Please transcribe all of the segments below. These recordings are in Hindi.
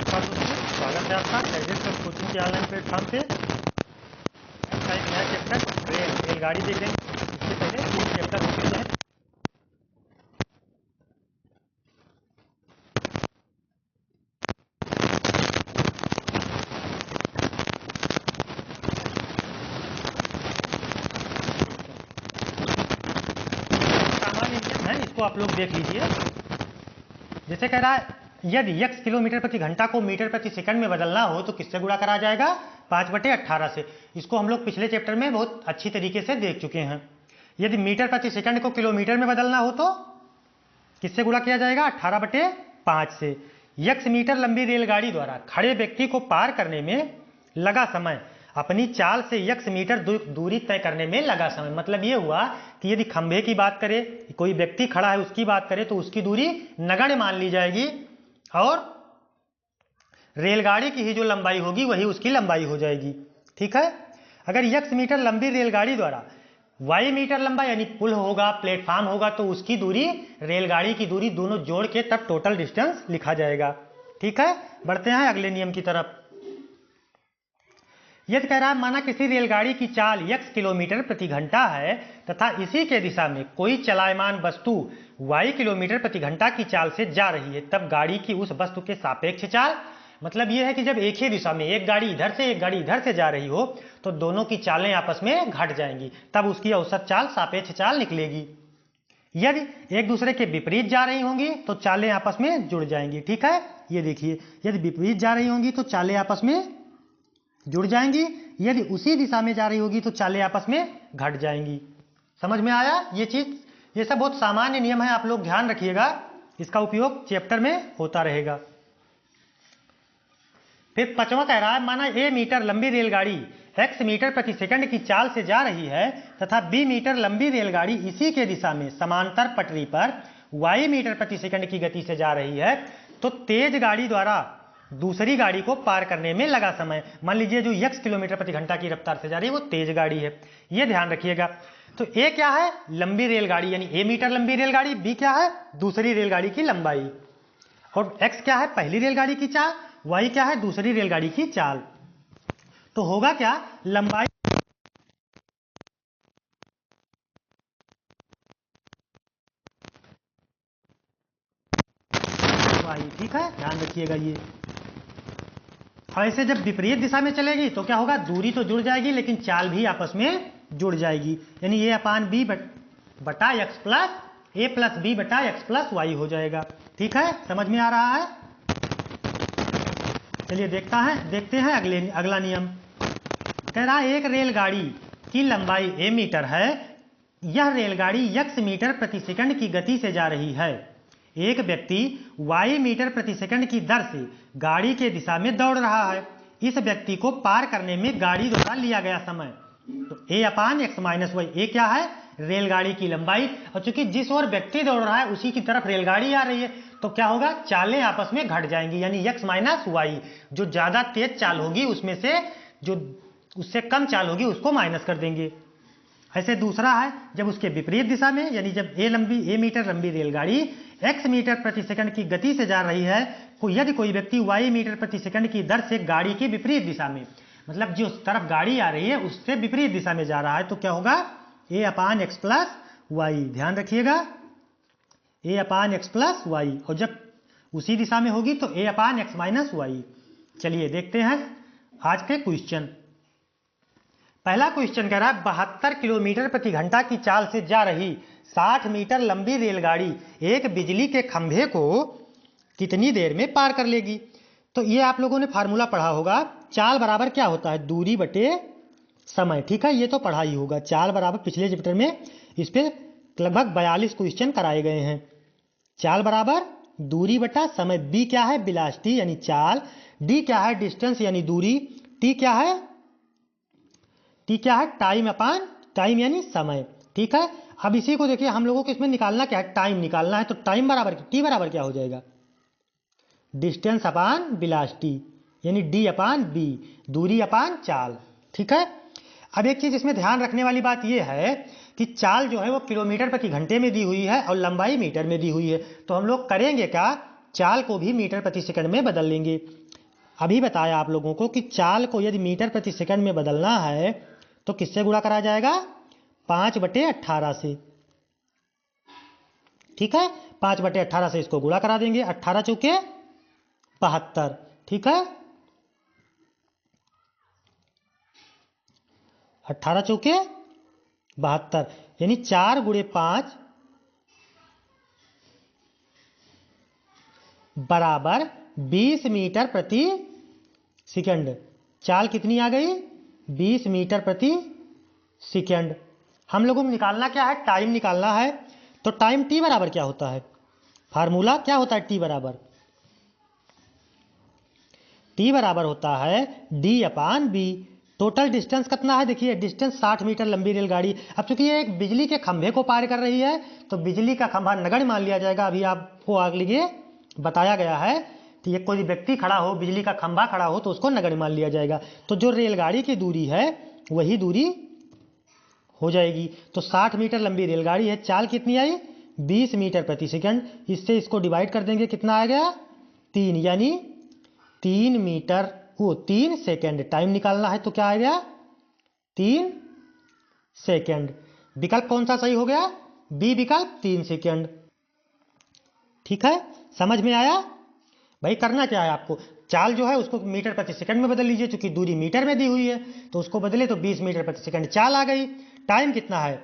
नमस्कार दोस्तों, स्वागत है आपका एजेंट सब कोचिंग के ऑनलाइन प्लेटफॉर्म पे। आज का एक नया चैप्टर रेलगाड़ी देख रहे हैं। इससे पहले 3 चैप्टर हो चुके हैं। सामान्य नियम है, इसको आप लोग देख लीजिए। जैसे कह रहा है यदि x किलोमीटर प्रति घंटा को मीटर प्रति सेकंड में बदलना हो तो किससे गुणा करा जाएगा? 5/18 से। इसको हम लोग पिछले चैप्टर में बहुत अच्छी तरीके से देख चुके हैं। यदि मीटर प्रति सेकंड को किलोमीटर में बदलना हो तो किससे गुणा किया जाएगा? 18/5 से। x मीटर लंबी रेलगाड़ी द्वारा खड़े व्यक्ति को पार करने में लगा समय अपनी चाल से x मीटर दूरी तय करने में लगा समय। मतलब ये हुआ कि यदि खंभे की बात करें, कोई व्यक्ति खड़ा है उसकी बात करें, तो उसकी दूरी नगण्य मान ली जाएगी और रेलगाड़ी की ही जो लंबाई होगी वही उसकी लंबाई हो जाएगी। ठीक है। अगर x मीटर लंबी रेलगाड़ी द्वारा y मीटर लंबा यानी पुल होगा, प्लेटफॉर्म होगा, तो उसकी दूरी रेलगाड़ी की दूरी दोनों जोड़ के तब टोटल डिस्टेंस लिखा जाएगा। ठीक है। बढ़ते हैं अगले नियम की तरफ। यदि कह रहा है माना किसी रेलगाड़ी की चाल x किलोमीटर प्रति घंटा है तथा इसी के दिशा में कोई चलायमान वस्तु y किलोमीटर प्रति घंटा की चाल से जा रही है, तब गाड़ी की उस वस्तु के सापेक्ष चाल, मतलब यह है कि जब एक ही दिशा में एक गाड़ी इधर से एक गाड़ी इधर से जा रही हो तो दोनों की चालें आपस में घट जाएंगी, तब उसकी औसत चाल सापेक्ष चाल निकलेगी। यदि एक दूसरे के विपरीत जा रही होंगी तो चालें आपस में जुड़ जाएंगी। ठीक है। ये देखिए, यदि विपरीत जा रही होंगी तो चालें आपस में जुड़ जाएंगी, यदि उसी दिशा में जा रही होगी तो चालें आपस में घट जाएंगी। समझ में आया ये चीज? ये सब बहुत सामान्य नियम है, आप लोग ध्यान रखिएगा, इसका उपयोग चैप्टर में होता रहेगा। फिर 5वां कह रहा है माना a मीटर लंबी रेलगाड़ी x मीटर प्रति सेकंड की चाल से जा रही है तथा b मीटर लंबी रेलगाड़ी इसी के दिशा में समांतर पटरी पर y मीटर प्रति सेकंड की गति से जा रही है, तो तेज गाड़ी द्वारा दूसरी गाड़ी को पार करने में लगा समय, मान लीजिए जो x किलोमीटर प्रति घंटा की रफ्तार से जा रही है वो तेज गाड़ी है, ये ध्यान रखिएगा। तो a क्या है? लंबी रेलगाड़ी यानी a मीटर लंबी रेलगाड़ी, b क्या है? दूसरी रेलगाड़ी की लंबाई, और x क्या है? पहली रेलगाड़ी की चाल, y क्या है? दूसरी रेलगाड़ी की चाल। तो होगा क्या? लंबाई y। ठीक है, ध्यान रखिएगा ये। ऐसे जब विपरीत दिशा में चलेगी तो क्या होगा? दूरी तो जुड़ जाएगी लेकिन चाल भी आपस में जुड़ जाएगी, यानी a/b बटा x plus a plus b बटा x प्लस y हो जाएगा। ठीक है, समझ में आ रहा है? चलिए देखते हैं अगला नियम। कह रहा है एक रेलगाड़ी की लंबाई a मीटर है, यह रेलगाड़ी x मीटर प्रति सेकंड की गति से जा रही है। एक व्यक्ति y मीटर प्रति सेकंड की दर से गाड़ी के दिशा में दौड़ रहा है। इस व्यक्ति को पार करने में गाड़ी द्वारा लिया गया समय, तो a/x माइनस y। a क्या है? रेलगाड़ी की लंबाई, और चूंकि जिस ओर व्यक्ति दौड़ रहा है उसी की तरफ रेलगाड़ी आ रही है तो क्या होगा? चालें आपस में घट जाएंगी, यानी x माइनस वाई। जो ज्यादा तेज चाल होगी उसमें से जो उससे कम चाल होगी उसको माइनस कर देंगे। ऐसे दूसरा है जब उसके विपरीत दिशा में, यानी जब a मीटर लंबी रेलगाड़ी x मीटर प्रति सेकंड की गति से जा रही है, यदि कोई व्यक्ति y मीटर प्रति सेकंड की दर से गाड़ी की विपरीत दिशा में, मतलब जिस तरफ गाड़ी आ रही है उससे विपरीत दिशा में जा रहा है, तो क्या होगा? a/x plus Y. ध्यान रखिएगा, a/x प्लस वाई, और जब उसी दिशा में होगी तो a/x माइनस वाई। चलिए देखते हैं आज के क्वेश्चन। पहला क्वेश्चन कह रहा है 72 किलोमीटर प्रति घंटा की चाल से जा रही 60 मीटर लंबी रेलगाड़ी एक बिजली के खंभे को कितनी देर में पार कर लेगी? तो ये आप लोगों ने फार्मूला पढ़ा होगा, चाल बराबर क्या होता है? दूरी बटे समय। ठीक है, ये तो पढ़ा ही होगा। चाल बराबर पिछले चैप्टर में इस पे लगभग 42 क्वेश्चन कराए गए हैं। चाल बराबर दूरी बटा समय। बी क्या है? वेलोसिटी यानी चाल। डी क्या है? डिस्टेंस यानी दूरी। टी क्या है? टाइम अपान टाइम यानी समय। ठीक है। अब इसी को देखिए, हम लोगों को इसमें निकालना क्या है? टाइम निकालना है, तो टाइम बराबर टी बराबर क्या हो जाएगा? डिस्टेंस अपान वेलोसिटी, यानी डी अपान बी, दूरी अपान चाल। ठीक है। अब एक चीज इसमें ध्यान रखने वाली बात यह है कि चाल जो है वो किलोमीटर प्रति घंटे में दी हुई है और लंबाई मीटर में दी हुई है, तो हम लोग करेंगे क्या? चाल को भी मीटर प्रति सेकंड में बदल लेंगे। अभी बताया आप लोगों को कि चाल को यदि मीटर प्रति सेकंड में बदलना है तो किससे गुणा करा जाएगा? 5/18 से। ठीक है, 5/18 से इसको गुणा करा देंगे। 18 चौके 72। ठीक है, 18 चौके 72, यानी 4 गुणे 5 बराबर 20 मीटर प्रति सेकंड। चाल कितनी आ गई? 20 मीटर प्रति सेकंड। हम लोगों को निकालना क्या है? टाइम निकालना है। तो टाइम टी बराबर क्या होता है? फार्मूला क्या होता है टी बराबर? टी बराबर होता है D/B। टोटल डिस्टेंस कितना है? देखिए डिस्टेंस 60 मीटर लंबी रेलगाड़ी। अब चूंकि ये एक बिजली के खंभे को पार कर रही है तो बिजली का खंभा नगण्य मान लिया जाएगा। अभी आपको आगे लिए बताया गया है कि ये कोई व्यक्ति खड़ा हो, बिजली का खंभा खड़ा हो तो उसको नगण्य मान लिया जाएगा। तो जो रेलगाड़ी की दूरी है वही दूरी हो जाएगी। तो 60 मीटर लंबी रेलगाड़ी है, चाल कितनी आई? 20 मीटर प्रति सेकंड। इससे इसको डिवाइड कर देंगे, कितना आ गया? 3, यानी 3 मीटर वो 3 सेकंड। टाइम निकालना है तो क्या आ गया? 3 सेकंड। विकल्प कौन सा सही हो गया? बी विकल्प, 3 सेकंड। ठीक है, समझ में आया? भाई करना क्या है आपको? चाल जो है उसको मीटर प्रति सेकंड में बदल लीजिए, क्योंकि दूरी मीटर में दी हुई है तो उसको बदले तो 20 मीटर प्रति सेकंड चाल आ गई। टाइम कितना है?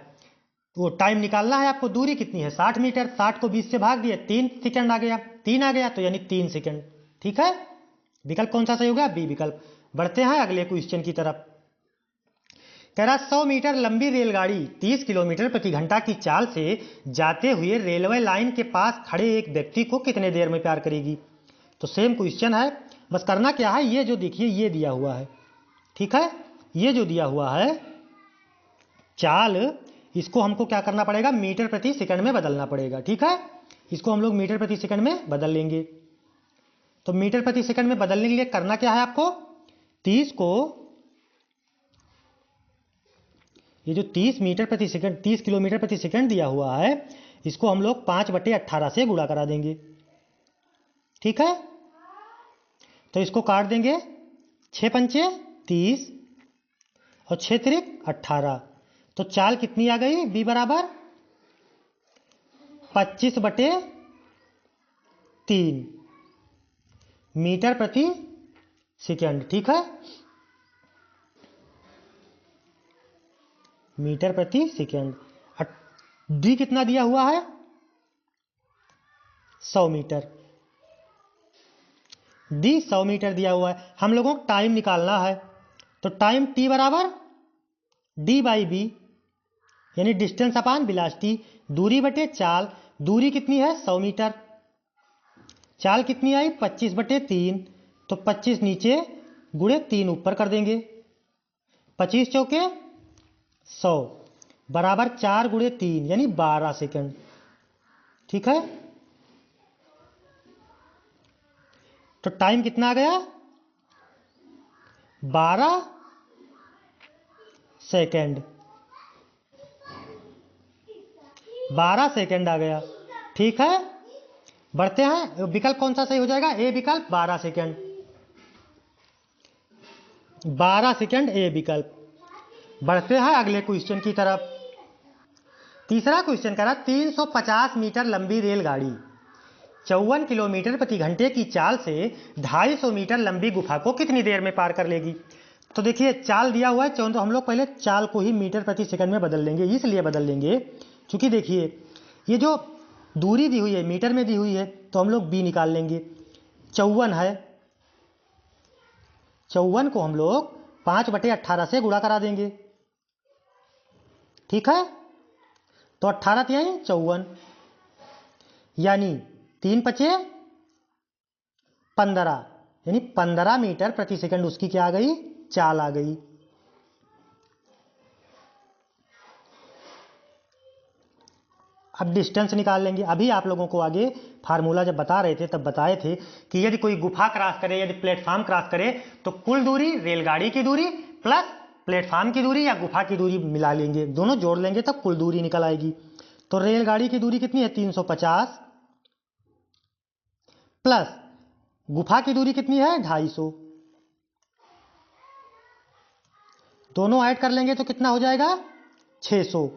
वो टाइम निकालना है आपको। दूरी कितनी है? 60 मीटर। 60 को 20 से भाग दिया, 3 सेकंड आ गया, 3 आ गया, तो यानी 3 सेकंड। ठीक है, विकल्प कौन सा सही होगा? बी विकल्प। बढ़ते हैं अगले क्वेश्चन की तरफ। कह रहा 100 मीटर लंबी रेलगाड़ी 30 किलोमीटर प्रति घंटा की चाल से जाते हुए रेलवे लाइन के पास खड़े एक व्यक्ति को कितने देर में पार करेगी? तो सेम क्वेश्चन है, बस करना क्या है? ये जो देखिए ये दिया हुआ है, ठीक है, ये जो दिया हुआ है चाल, इसको हमको क्या करना पड़ेगा? मीटर प्रति सेकंड में बदलना पड़ेगा। ठीक है, इसको हम लोग मीटर प्रति सेकंड में बदल लेंगे। तो मीटर प्रति सेकंड में बदलने के लिए करना क्या है आपको? 30 को, ये जो 30 मीटर प्रति सेकंड 30 किलोमीटर प्रति सेकंड दिया हुआ है, इसको हम लोग 5/18 से गुणा करा देंगे। ठीक है, तो इसको काट देंगे, 6 पंचे 30 और 6 त्रिक 18। तो चाल कितनी आ गई? बी बराबर 25/3 मीटर प्रति सेकंड। ठीक है, मीटर प्रति सेकंड। डी कितना दिया हुआ है? 100 मीटर। डी 100 मीटर दिया हुआ है। हम लोगों को टाइम निकालना है, तो टाइम टी बराबर D/B, यानी डिस्टेंस अपान वेलोसिटी, दूरी बटे चाल। दूरी कितनी है? 100 मीटर। चाल कितनी आई? 25/3। तो 25 नीचे गुणे 3 ऊपर कर देंगे, 25 चौके 100 बराबर 4 गुणे 3 यानी 12 सेकंड। ठीक है, तो टाइम कितना आ गया? 12 सेकंड। 12 सेकंड आ गया। ठीक है, बढ़ते हैं। विकल्प कौन सा सही हो जाएगा? ए विकल्प, 12 सेकंड। 12 सेकंड ए विकल्प। बढ़ते हैं अगले क्वेश्चन की तरफ। तीसरा क्वेश्चन कह रहा 350 मीटर लंबी रेलगाड़ी 54 किलोमीटर प्रति घंटे की चाल से 250 मीटर लंबी गुफा को कितनी देर में पार कर लेगी? तो देखिए चाल दिया हुआ है, तो हम लोग पहले चाल को ही मीटर प्रति सेकंड में बदल लेंगे। इसलिए बदल लेंगे क्योंकि देखिए ये जो दूरी दी हुई है मीटर में दी हुई है, तो हम लोग बी निकाल लेंगे। 54 है, 54 को हम लोग 5/18 से गुणा करा देंगे। ठीक है, तो 18 तिहाई 54, यानी 3 पचे 15, यानी 15 मीटर प्रति सेकंड उसकी क्या आ गई? चाल आ गई। अब डिस्टेंस निकाल लेंगे। अभी आप लोगों को आगे फार्मूला जब बता रहे थे तब बताए थे कि यदि कोई गुफा क्रॉस करे, यदि प्लेटफॉर्म क्रॉस करे, तो कुल दूरी रेलगाड़ी की दूरी प्लस प्लेटफॉर्म की दूरी या गुफा की दूरी मिला लेंगे, दोनों जोड़ लेंगे तब कुल दूरी निकल आएगी। तो रेलगाड़ी की दूरी कितनी है? 350 प्लस गुफा की दूरी कितनी है? 250। दोनों ऐड कर लेंगे तो कितना हो जाएगा 600,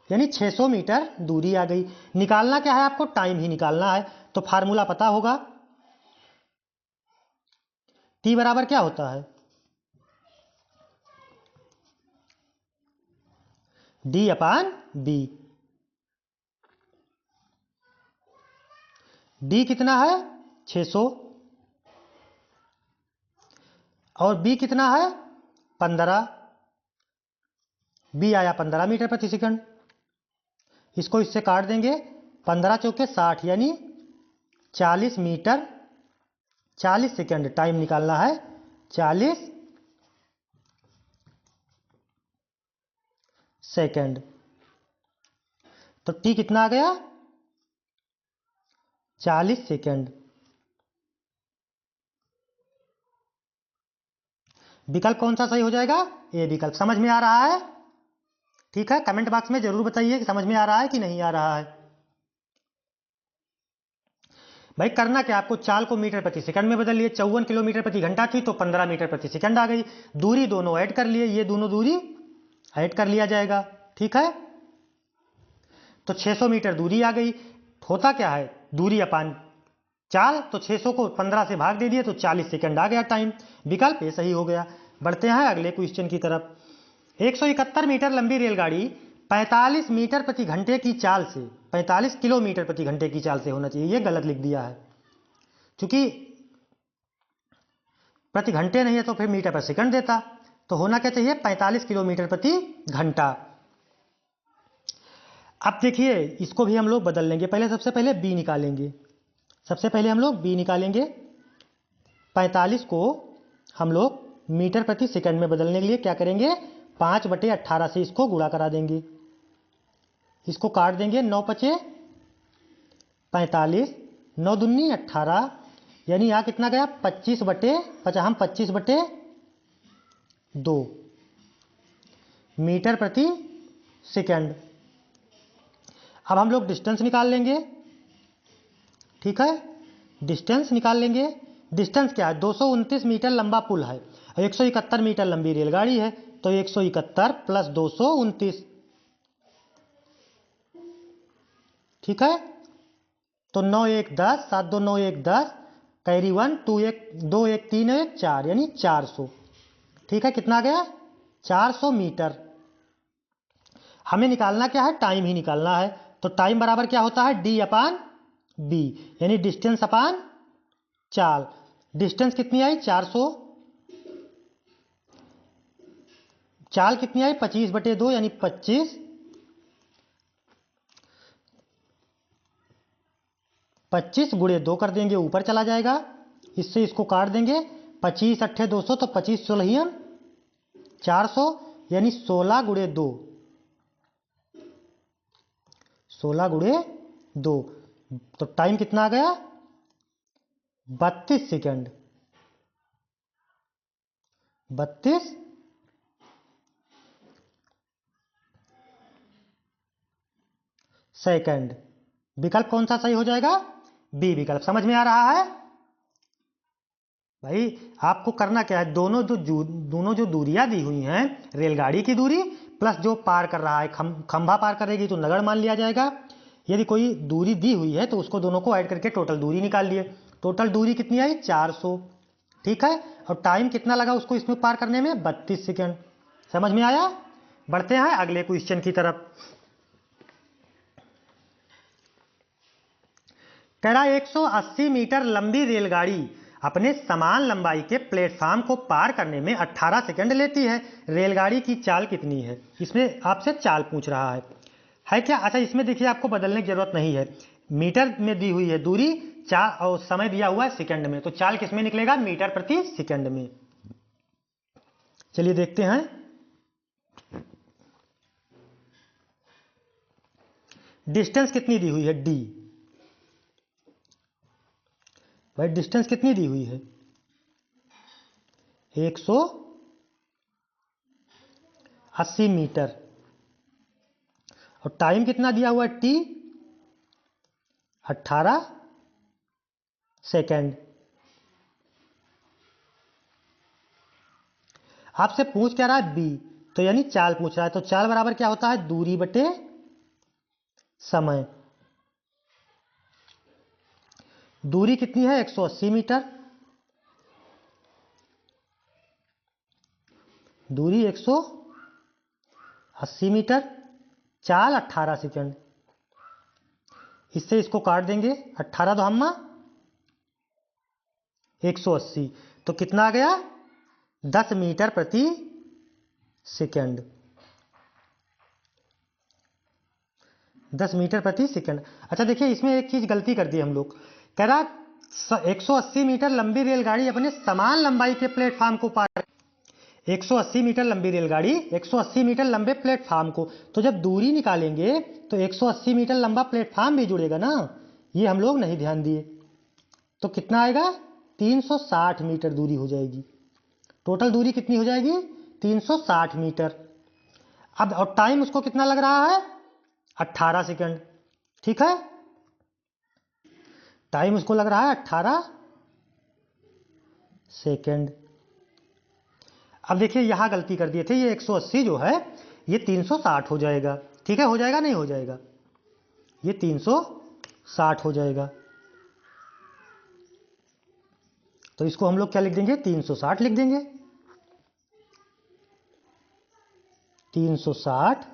यानी 600 मीटर दूरी आ गई। निकालना क्या है आपको, टाइम ही निकालना है। तो फार्मूला पता होगा, टी बराबर क्या होता है, डी अपान बी। डी कितना है 600 और बी कितना है 15, बी आया 15 मीटर प्रति सेकंड। इसको इससे काट देंगे, 15 चौके 60 यानी 40 मीटर 40 सेकंड टाइम निकालना है, 40 सेकंड। तो टी कितना आ गया 40 सेकंड। विकल्प कौन सा सही हो जाएगा, ए विकल्प। समझ में आ रहा है, ठीक है। कमेंट बॉक्स में जरूर बताइए कि समझ में आ रहा है कि नहीं आ रहा है। भाई करना क्या, आपको चाल को मीटर प्रति सेकंड में बदल लिए। 54 किलोमीटर प्रति घंटा थी तो 15 मीटर प्रति सेकंड आ गई। दूरी दोनों ऐड कर लिए, ये दोनों दूरी ऐड कर लिया जाएगा, ठीक है। तो 600 मीटर दूरी आ गई। होता क्या है, दूरी अपान चाल, तो 600 को 15 से भाग दे दिए तो 40 सेकंड आ गया टाइम। विकल्प ये सही हो गया। बढ़ते हैं अगले क्वेश्चन की तरफ। 171 मीटर लंबी रेलगाड़ी 45 मीटर प्रति घंटे की चाल से, 45 किलोमीटर प्रति घंटे की चाल से होना चाहिए, ये गलत लिख दिया है। क्योंकि प्रति घंटे नहीं है तो फिर मीटर पर सेकंड देता, तो होना क्या चाहिए 45 किलोमीटर प्रति घंटा। अब देखिए इसको भी हम लोग बदल लेंगे। पहले सबसे पहले बी निकालेंगे, सबसे पहले हम लोग बी निकालेंगे। 45 को हम लोग मीटर प्रति सेकंड में बदलने के लिए क्या करेंगे, 5/18 से इसको गुणा करा देंगे, इसको काट देंगे, 9 पचे 45, 9 दूनी 18, यानी यहाँ कितना गया 25/2 मीटर प्रति सेकंड। अब हम लोग डिस्टेंस निकाल लेंगे, ठीक है। डिस्टेंस निकाल लेंगे। डिस्टेंस क्या है, 229 मीटर लंबा पुल है और 171 मीटर लंबी रेलगाड़ी है, तो 171 प्लस 229, ठीक है। तो 9 1 10, 7 2 9 1 10, कैरी 1, 2 1 2 1 3 1 4 यानी 400, ठीक है। कितना गया 400 मीटर। हमें निकालना क्या है, टाइम ही निकालना है। तो टाइम बराबर क्या होता है, डी अपान बी, यानी डिस्टेंस अपान चाल। डिस्टेंस कितनी आई 400, चाल कितनी आई 25/2 यानी 25, 25 गुणे 2 कर देंगे, ऊपर चला जाएगा, इससे इसको काट देंगे, 25 अट्ठे 200, तो 25 16 400 यानी 16 गुणे 2, 16 गुणे 2। तो टाइम कितना आ गया 32 सेकंड, 32 सेकंड। विकल्प कौन सा सही हो जाएगा, बी विकल्प। समझ में आ रहा है भाई। आपको करना क्या है, दोनों जो दूरियां दी हुई हैं, रेलगाड़ी की दूरी प्लस जो पार कर रहा है, खंभा पार करेगी तो नगड़ मान लिया जाएगा। यदि कोई दूरी दी हुई है तो उसको दोनों को ऐड करके टोटल दूरी निकाल लिए। टोटल दूरी कितनी आई 400, ठीक है। और टाइम कितना लगा उसको इसमें पार करने में 32 सेकंड। समझ में आया। बढ़ते हैं अगले क्वेश्चन की तरफ। कह रहा 180 मीटर लंबी रेलगाड़ी अपने समान लंबाई के प्लेटफार्म को पार करने में 18 सेकंड लेती है। रेलगाड़ी की चाल कितनी है, इसमें आपसे चाल पूछ रहा है क्या। अच्छा इसमें देखिए आपको बदलने की जरूरत नहीं है, मीटर में दी हुई है दूरी, चाल और समय दिया हुआ है सेकंड में, तो चाल किसमें निकलेगा, मीटर प्रति सेकंड में। चलिए देखते हैं। डिस्टेंस कितनी दी हुई है, डी। भाई डिस्टेंस कितनी दी हुई है 180 मीटर, और टाइम कितना दिया हुआ है टी 18 सेकंड। आपसे पूछ क्या रहा है बी, तो यानी चाल पूछ रहा है, तो चाल बराबर क्या होता है, दूरी बटे समय। दूरी कितनी है 180 मीटर, दूरी 180 मीटर, चाल 18 सेकंड। इससे इसको काट देंगे, 18 दो हम्मा 180, तो कितना आ गया 10 मीटर प्रति सेकंड, 10 मीटर प्रति सेकंड। अच्छा देखिए इसमें एक चीज गलती कर दी हम लोग, कह रहा 180 मीटर लंबी रेलगाड़ी अपने समान लंबाई के प्लेटफार्म को पार, 180 मीटर लंबी रेलगाड़ी 180 मीटर लंबे प्लेटफार्म को, तो जब दूरी निकालेंगे तो 180 मीटर लंबा प्लेटफार्म भी जुड़ेगा ना, ये हम लोग नहीं ध्यान दिए। तो कितना आएगा 360 मीटर दूरी हो जाएगी, टोटल दूरी कितनी हो जाएगी 360 मीटर। अब और टाइम उसको कितना लग रहा है 18 सेकंड, ठीक है, टाइम उसको लग रहा है 18 सेकंड। अब देखिए यहां गलती कर दिए थे, ये 180 जो है ये 360 हो जाएगा, ठीक है, हो जाएगा नहीं हो जाएगा, ये 360 हो जाएगा, तो इसको हम लोग क्या लिख देंगे 360 लिख देंगे, 360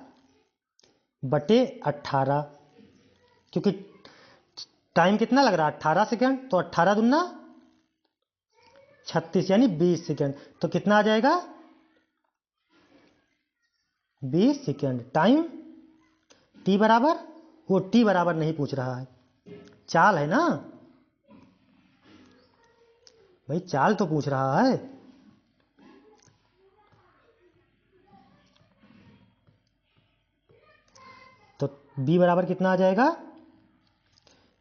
बटे 18, क्योंकि टाइम कितना लग रहा है 18 सेकंड, तो 18 दूना 36 यानी 20 सेकंड, तो कितना आ जाएगा 20 सेकंड। टाइम टी बराबर, वो टी बराबर नहीं पूछ रहा है, चाल है ना भाई, चाल तो पूछ रहा है। तो बी बराबर कितना आ जाएगा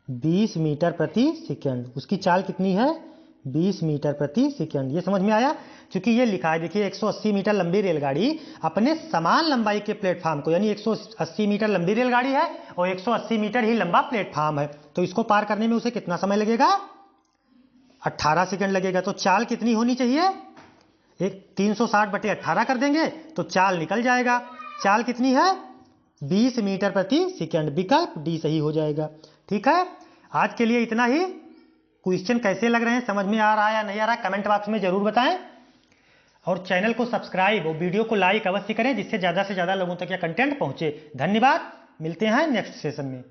20 मीटर प्रति सेकंड, उसकी चाल कितनी है 20 मीटर प्रति सेकंड। ये समझ में आया, क्योंकि ये लिखा है देखिए 180 मीटर लंबी रेलगाड़ी अपने समान लंबाई के प्लेटफार्म को, यानी 180 मीटर लंबी रेलगाड़ी है और 180 मीटर ही लंबा प्लेटफार्म है, तो इसको पार करने में उसे कितना समय लगेगा 18 सेकंड लगेगा। तो चाल कितनी होनी चाहिए, एक 360 बटे 18 कर देंगे तो चाल निकल जाएगा, चाल कितनी है 20 मीटर प्रति सेकंड, विकल्प डी सही हो जाएगा। ठीक है, आज के लिए इतना ही। क्वेश्चन कैसे लग रहे हैं, समझ में आ रहा है या नहीं आ रहा, कमेंट बॉक्स में जरूर बताएं, और चैनल को सब्सक्राइब और वीडियो को लाइक अवश्य करें, जिससे ज़्यादा से ज़्यादा लोगों तक यह कंटेंट पहुंचे। धन्यवाद, मिलते हैं नेक्स्ट सेशन में।